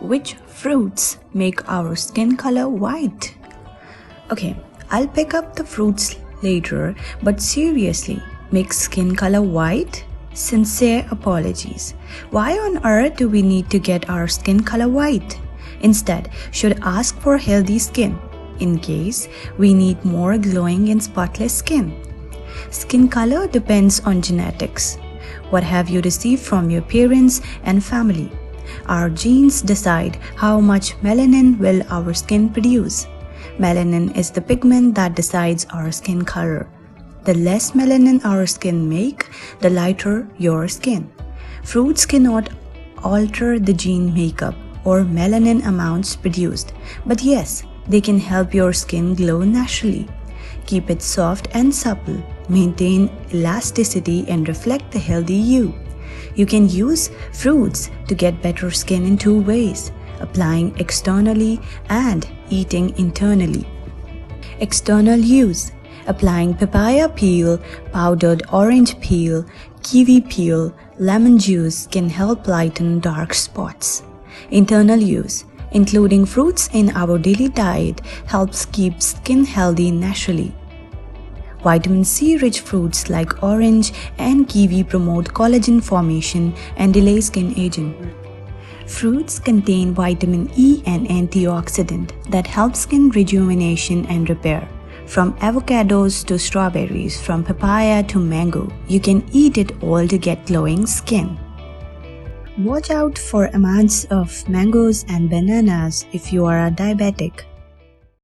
which fruits make our skin color white? Okay, I'll pick up the fruits later, but seriously, make skin color white? Sincere apologies. Why on earth do we need to get our skin color white? Instead, should ask for healthy skin, in case we need more glowing and spotless skin. Skin color depends on genetics. What have you received from your parents and family? Our genes decide how much melanin will our skin produce. Melanin is the pigment that decides our skin color. The less melanin our skin make, the lighter your skin. Fruits cannot alter the gene makeup or melanin amounts produced, but yes, they can help your skin glow naturally. Keep it soft and supple, maintain elasticity and reflect the healthy you. You can use fruits to get better skin in two ways, applying externally and eating internally. External use: applying papaya peel, powdered orange peel, kiwi peel, lemon juice can help lighten dark spots. Internal use: including fruits in our daily diet helps keep skin healthy naturally. Vitamin C-rich fruits like orange and kiwi promote collagen formation and delay skin aging. Fruits contain vitamin E and antioxidant that help skin rejuvenation and repair. From avocados to strawberries, from papaya to mango, you can eat it all to get glowing skin. Watch out for amounts of mangoes and bananas if you are a diabetic.